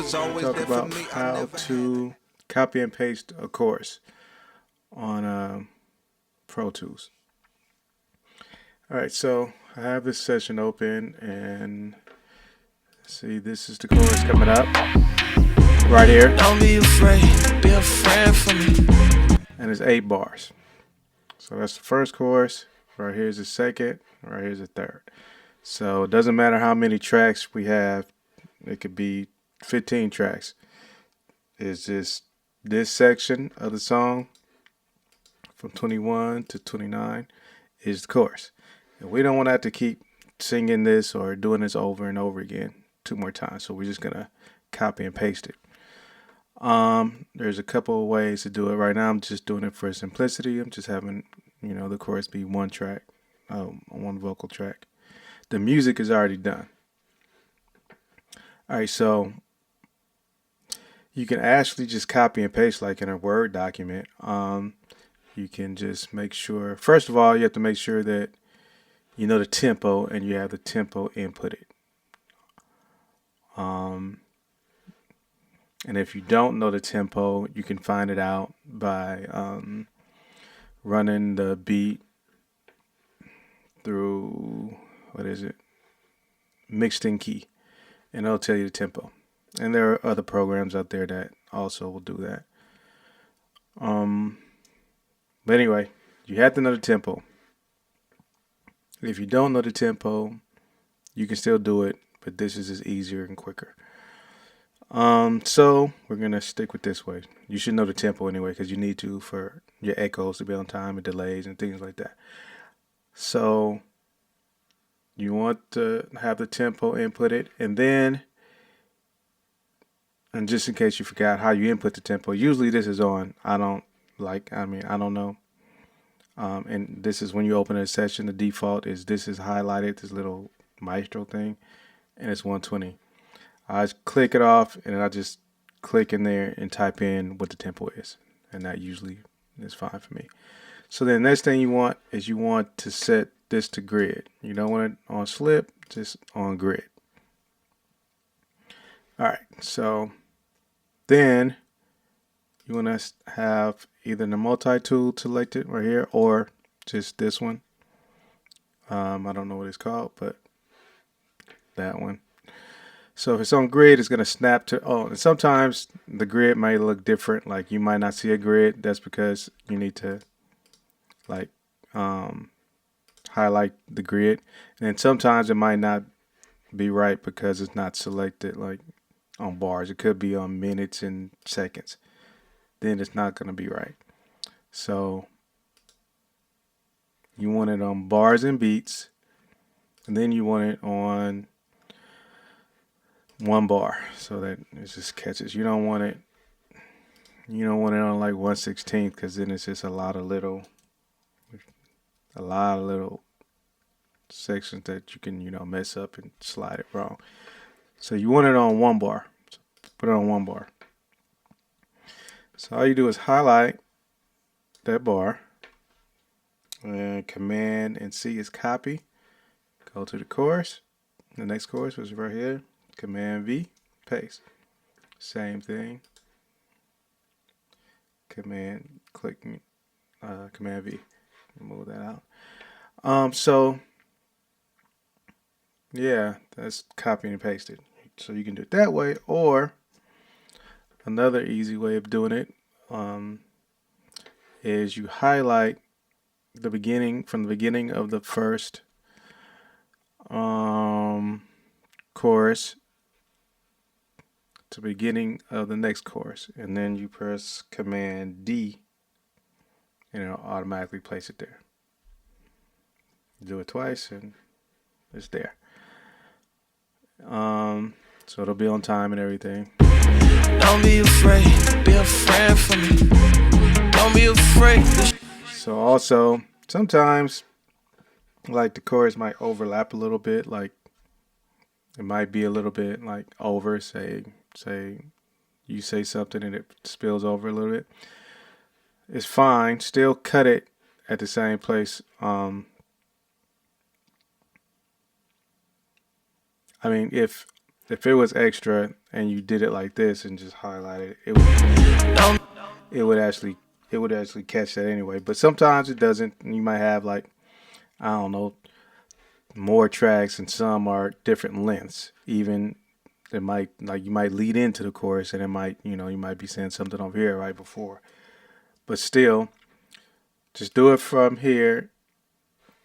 talk about how to copy and paste a course on Pro Tools. All right, so I have this session open, and see, this is the chorus coming up right here. Don't be afraid, be a friend for me. And it's 8 bars. So that's the first chorus. Right here's the second. Right here's the third. So it doesn't matter how many tracks we have. It could be 15 tracks. It's just this section of the song from 21 to 29 is the chorus. And we don't want to have to keep singing this or doing this over and over again 2 more times. So we're just going to copy and paste it. There's a couple of ways to do it. Right now I'm just doing it for simplicity. I'm just having, the chorus be one track, one vocal track. The music is already done. All right, so you can actually just copy and paste like in a Word document. You can just make sure, first of all, you have to make sure that you know the tempo and you have the tempo inputted. And if you don't know the tempo, you can find it out by running the beat through, mixed in key, and it'll tell you the tempo. And there are other programs out there that also will do that. But anyway, you have to know the tempo. If you don't know the tempo, you can still do it, but this is just easier and quicker. So we're gonna stick with this way. You should know the tempo anyway, because you need to for your echoes to be on time and delays and things like that. So you want to have the tempo inputted, and then, and just in case you forgot how you input the tempo, usually this is on. I don't know. And this is when you open a session, the default is this is highlighted, this little maestro thing, and it's 120. I just click it off, and then I just click in there and type in what the tempo is, and that usually is fine for me. So then the next thing you want is you want to set this to grid. You don't want it on slip, just on grid. All right, so then you want to have either the multi-tool selected right here or just this one. I don't know what it's called, but that one. So if it's on grid, it's going to snap to, and sometimes the grid might look different. Like you might not see a grid. That's because you need to highlight the grid. And then sometimes it might not be right because it's not selected like on bars. It could be on minutes and seconds. Then it's not going to be right. So you want it on bars and beats, and then you want it on 1 bar so that it just catches. You don't want it on like 1/16 because then it's just a lot of little sections that you can mess up and slide it wrong. So you want it on 1 bar. So put it on 1 bar. So all you do is highlight that bar, and Command and C is copy. Go to the chorus. The next chorus was right here. Command V, paste. Same thing. Command V. Move that out. So yeah, that's copy and pasted. So you can do it that way, or another easy way of doing it is you highlight the beginning from the beginning of the first chorus to the beginning of the next chorus, and then you press Command D, and it'll automatically place it there. Do it twice, and it's there. So it'll be on time and everything. Don't be afraid, be a friend for me. Don't be afraid. So also, sometimes, like the chorus might overlap a little bit. Like it might be a little bit like over. Say you say something and it spills over a little bit. It's fine. Still cut it at the same place. If if it was extra and you did it like this and just highlighted it, it would actually it would actually catch that anyway. But sometimes it doesn't. You might have like, I don't know, more tracks and some are different lengths. Even it might, like, you might lead into the chorus and it might, you might be saying something over here right before. But still, just do it from here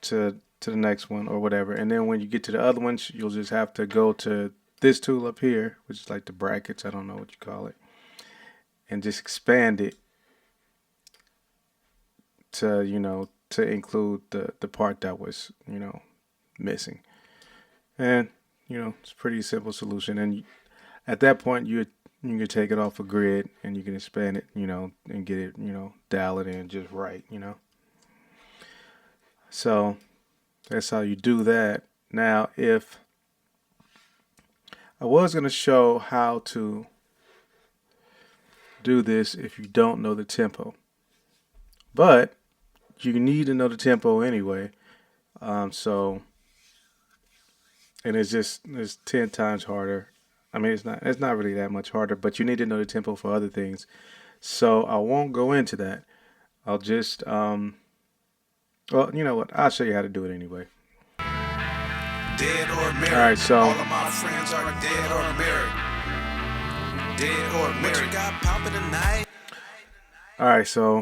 to the next one or whatever. And then when you get to the other ones, you'll just have to go to this tool up here, which is like the brackets, I don't know what you call it, and just expand it to, to include the part that was, missing. And, it's a pretty simple solution. And at that point, you can take it off a grid and you can expand it, and get it, dial it in just right. So that's how you do that. Now, if I was going to show how to do this if you don't know the tempo, but you need to know the tempo anyway. So, and it's 10 times harder. I mean, it's not really that much harder, but you need to know the tempo for other things. So I won't go into that. I'll just, well, you know what? I'll show you how to do it anyway. Dead or married. All right, so all of my friends are dead or married. Dead or married. What you got popping tonight? all right, so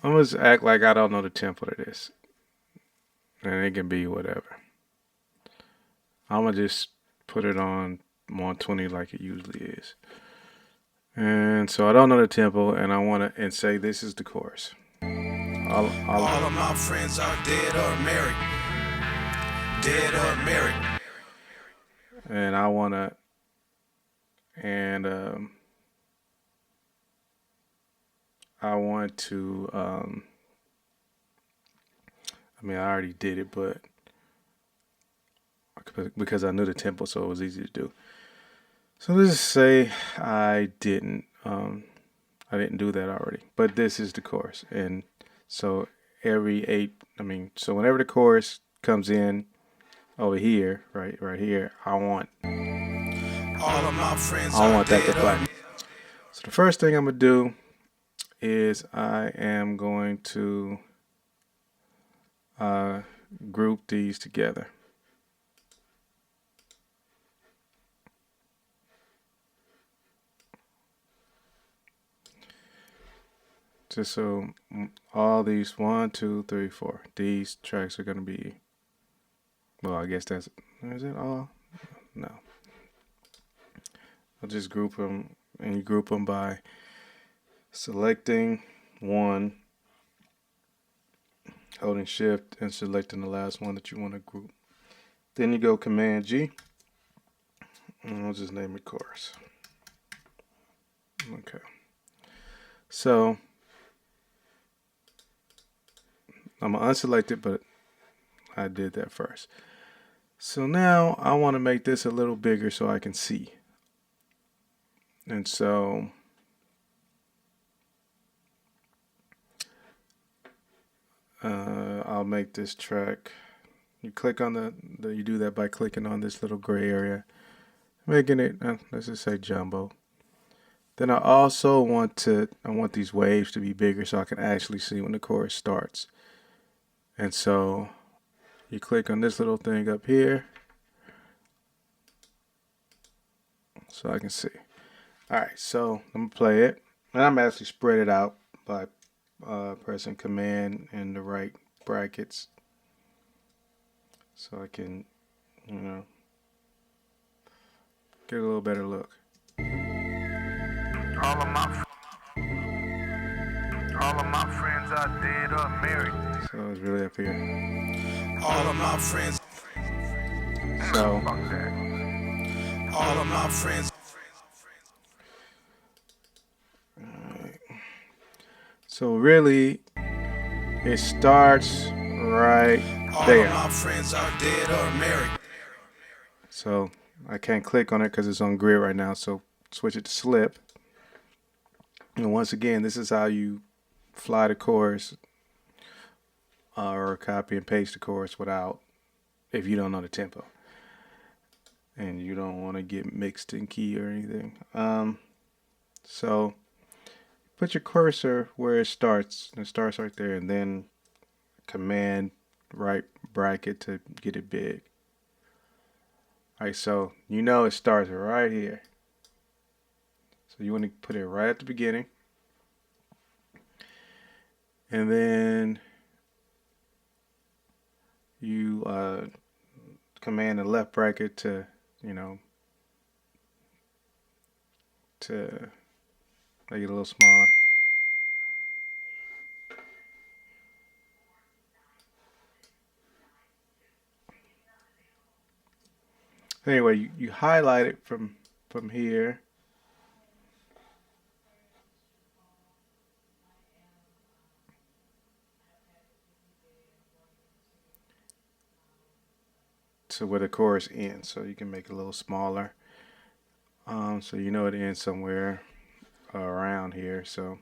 I'm gonna just act like I don't know the tempo to this, and it can be whatever. I'm gonna just put it on 120 like it usually is. And so I don't know the tempo, and I want to and say this is the chorus. All of my friends are dead or married. Dead or married. And I want to, and I want to, I mean, I already did it, but because I knew the tempo, so it was easy to do. So let's just say I didn't do that already, but this is the chorus, and so every eight, I mean, so whenever the chorus comes in over here, right here, I want All of my friends I are want that to dead play. or So the first thing I'm gonna do is I am going to group these together. Just so all these 1, 2, 3, 4, these tracks are gonna be, well, I guess is it all? No. I'll just group them, and you group them by selecting one, holding shift, and selecting the last one that you want to group. Then you go Command G, and I'll just name it chorus. Okay. So I'm gonna unselect it, but I did that first. So now I want to make this a little bigger so I can see. And so I'll make this track. You click on you do that by clicking on this little gray area, making it, let's just say jumbo. Then I also want these waves to be bigger so I can actually see when the chorus starts. And so you click on this little thing up here so I can see. All right, so I'm gonna play it, and I'm actually spread it out by pressing Command in the right brackets, so I can, get a little better look. all of my friends are dead or married. So it's really up here. All of my friends. So all of my friends. So really, it starts right there. All of my friends are dead or married. So I can't click on it because it's on grid right now. So switch it to slip. And once again, this is how you fly the chorus or copy and paste the chorus if you don't know the tempo. and you don't want to get mixed in key or anything. So put your cursor where it starts. It starts right there, and then command right bracket to get it big. Alright, so you know it starts right here. So you want to put it right at the beginning. And then you command the left bracket to, to make it a little smaller. Anyway, you highlight it from here. To where the chorus ends, so you can make it a little smaller. So you know it ends somewhere around here. So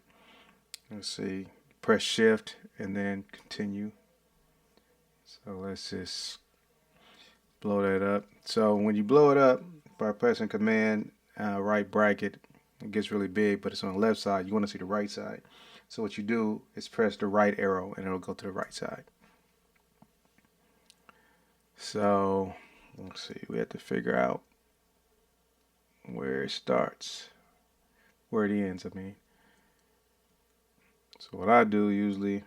let's see, press shift and then continue. So let's just blow that up. So when you blow it up by pressing command right bracket, it gets really big, but it's on the left side. You want to see the right side. So what you do is press the right arrow and it'll go to the right side. So let's see, we have to figure out where it starts, where it ends, I mean. So what I do usually is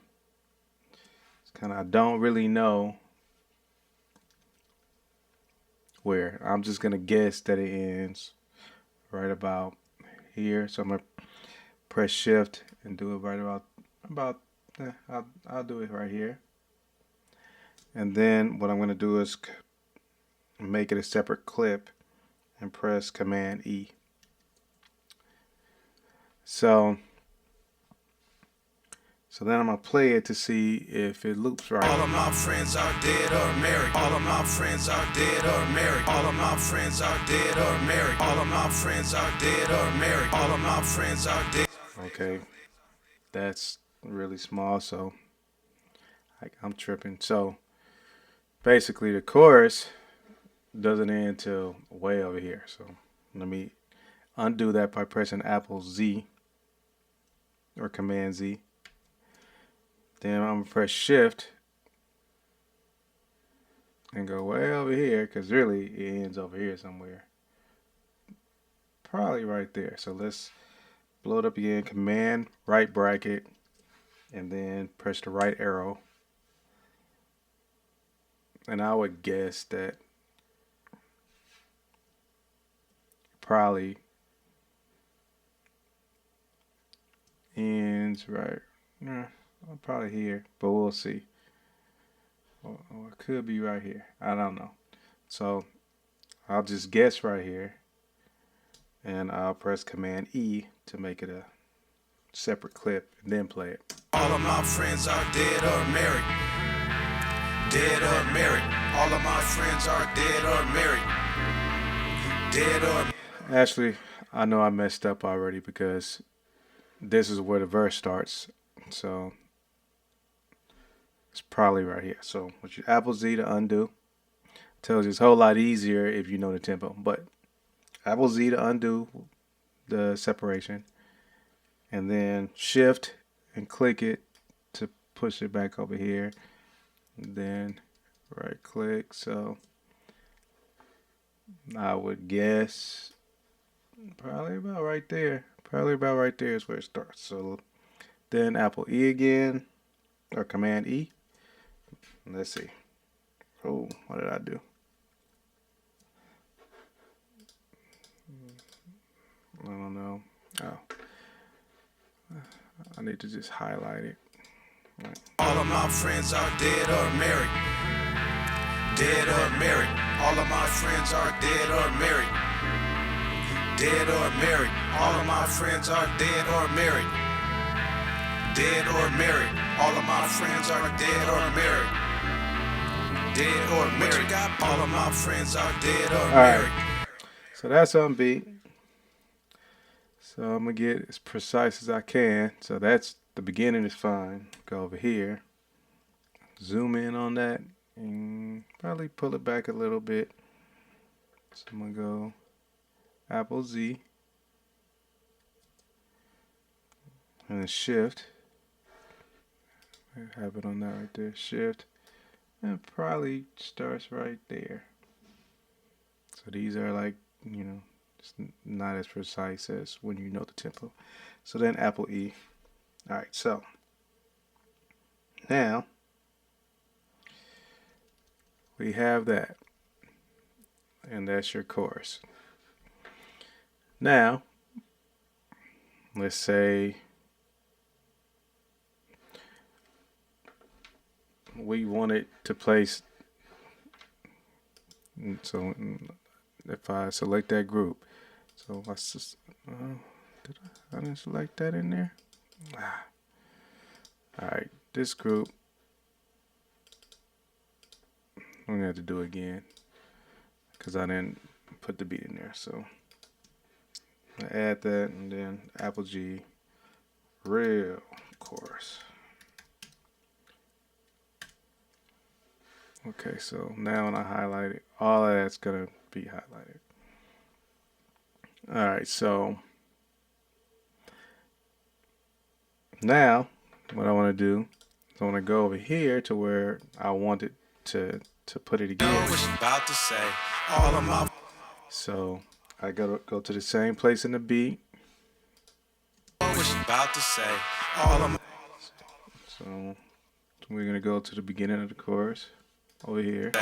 I don't really know where. I'm just gonna guess that it ends right about here. So I'm gonna press shift and do it right about I'll do it right here. And then what I'm gonna do is make it a separate clip and press command E. So then I'm gonna play it to see if it loops right. All of my friends are dead or married. All of my friends are dead or married. All of my friends are dead or married. All of my friends are dead or married. All of my friends are dead. Okay, that's really small, so I'm tripping. So basically the chorus doesn't end till way over here. So let me undo that by pressing Apple Z or Command Z. Then I'm gonna press Shift and go way over here, because really it ends over here somewhere. Probably right there. So let's blow it up again. Command right bracket and then press the right arrow. And I would guess that probably ends right. Probably here, but we'll see. Or it could be right here. I don't know. So I'll just guess right here, and I'll press Command E to make it a separate clip and then play it. All of my friends are dead or married. Dead or married. All of my friends are dead or married. Dead or. Actually, I know I messed up already because this is where the verse starts. So it's probably right here. So with your Apple Z to undo. Tells you it's a whole lot easier if you know the tempo. But Apple Z to undo the separation. And then shift and click it to push it back over here. And then right click. So I would guess probably about right there. Probably about right there is where it starts. So then Apple E again, or Command E. Let's see. Oh, what did I do? I don't know. Oh, I need to just highlight it. Right. All of my friends are dead or married. Dead or married. All of my friends are dead or married. Dead or married. All of my friends are dead or married. Dead or married. All of my friends are dead or married. Dead or married. All of my friends are dead or married. So that's on beat. So I'm gonna get as precise as I can. So that's the beginning is fine. Go over here, zoom in on that, and probably pull it back a little bit. So I'm gonna go Apple Z and then Shift. I have it on that right there. Shift. And it probably starts right there. So these are like, it's not as precise as when you know the tempo. So then Apple E. All right, so now we have that. And that's your chorus. Now, let's say we wanted to place, so if I select that group, so I didn't select that in there. All right, this group, I'm gonna have to do it again because I didn't put the beat in there. So I add that and then Apple G, real chorus. Okay, so now when I highlight it, all of that's gonna be highlighted. All right, so now what I want to do is I want to go over here to where I wanted to put it again. So I go to the same place in the beat. So we're gonna go to the beginning of the chorus over here.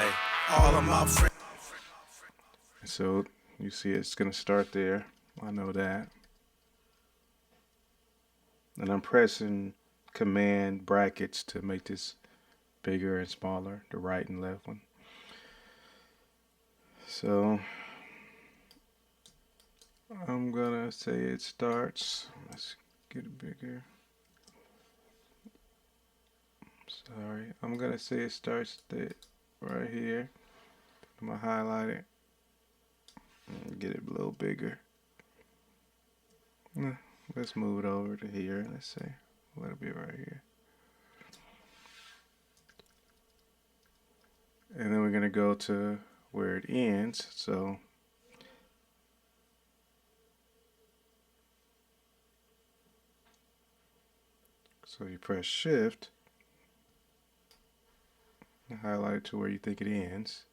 So you see it's gonna start there. I know that. And I'm pressing command brackets to make this bigger and smaller, the right and left one. So I'm gonna say it starts. Let's get it bigger. Sorry, I'm gonna say it starts right here. I'm gonna highlight it and get it a little bigger. Let's move it over to here. Let's say a little bit right here. And then we're gonna go to where it ends. So you press Shift and highlight it to where you think it ends.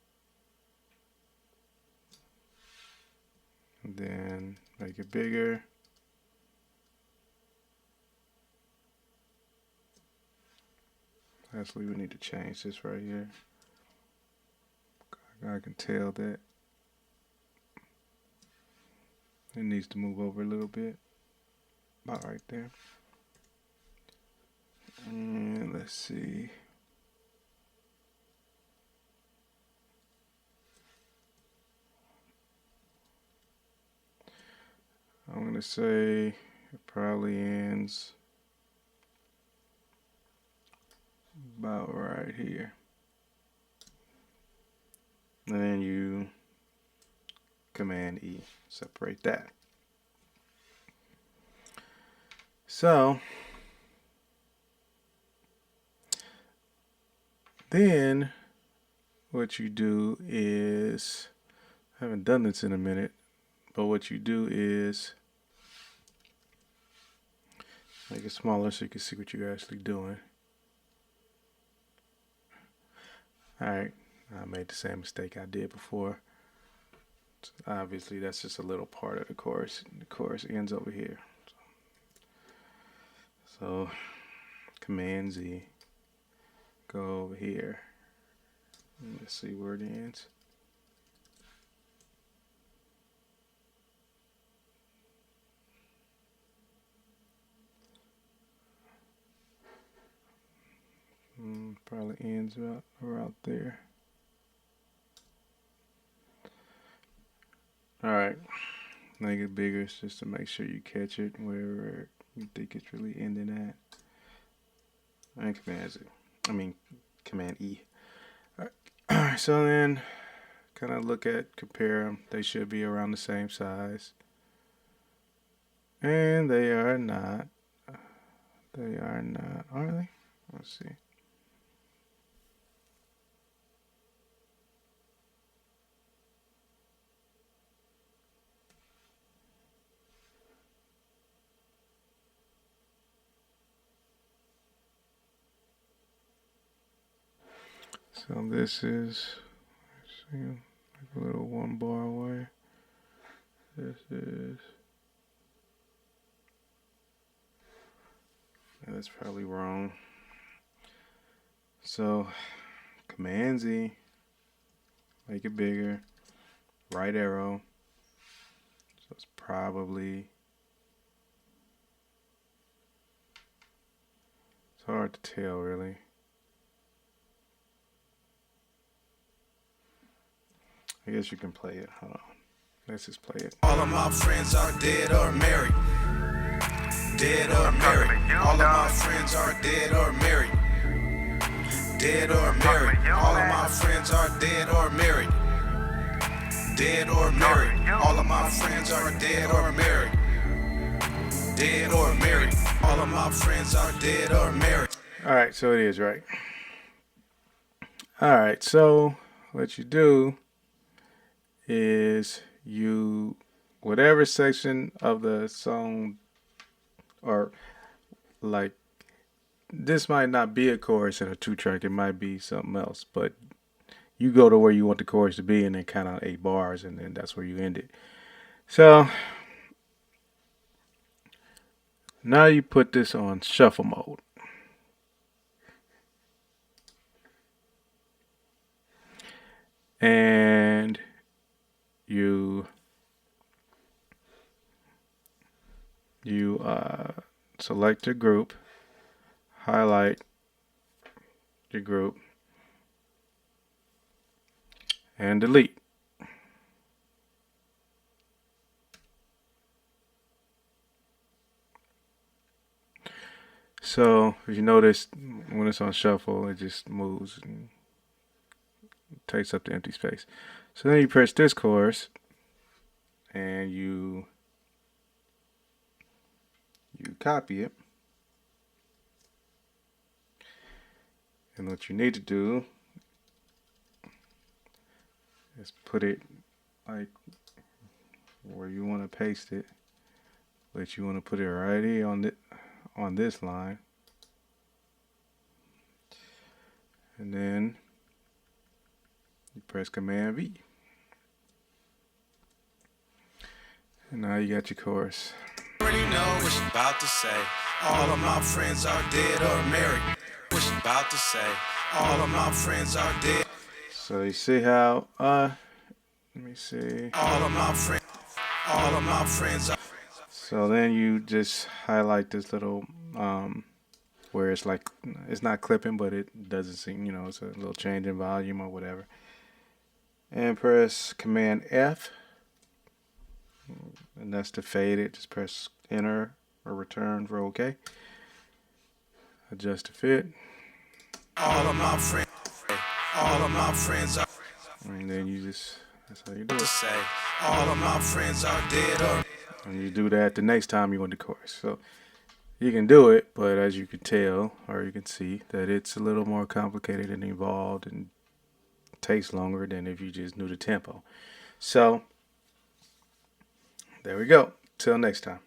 And then make it bigger. Lastly, we need to change this right here. I can tell that it needs to move over a little bit. About right there. And let's see. I'm going to say it probably ends about right here. And then you Command E, separate that. So then what you do is, I haven't done this in a minute, but what you do is make it smaller so you can see what you're actually doing. Alright, I made the same mistake I did before. Obviously, that's just a little part of the chorus. The chorus ends over here. So, Command Z, go over here. Let's see where it ends. Probably ends around there. Alright, make it bigger just to make sure you catch it wherever you think it's really ending at. And Command E. Alright, so then kind of compare them. They should be around the same size. And they are not. They are not, are they? Let's see. So this is, let's see, like a little 1 bar away. This is, that's probably wrong. So Command Z, make it bigger, right arrow. So it's probably, it's hard to tell really. I guess you can play it. Hold on. Let's just play it. All of my friends are dead or married. Dead or married. All of my friends are dead or married. Dead or married. All of my friends are dead or married. Dead or married. All of my friends are dead or married. Dead or married. All of my friends are dead or married. All right, so it is right. All right, so what you do is you, whatever section of the song, or like, this might not be a chorus in a 2-track, it might be something else, but you go to where you want the chorus to be and then count out 8 bars, and then that's where you end it. So now you put this on shuffle mode. And you select your group, highlight your group, and delete. So if you notice, when it's on shuffle, it just moves and takes up the empty space. So then you press this chorus and you copy it. And what you need to do is put it like where you want to paste it, but you want to put it right here on this line. And then you press Command V. And now you got your chorus. Already know what you about to say. All of my friends are dead or married. What you about to say. All of my friends are dead. So you see how, let me see. All of my friends are. So then you just highlight this little, where it's like, it's not clipping, but it doesn't seem, it's a little change in volume or whatever. And press Command F. And that's to fade it. Just press enter or return for OK. Adjust to fit. All of my friends are. And then you just, that's how you do it. Say, all of my friends are dead or. And you do that the next time you want the chorus. So you can do it, but as you can tell, or you can see, that it's a little more complicated and involved and takes longer than if you just knew the tempo. So there we go. Till next time.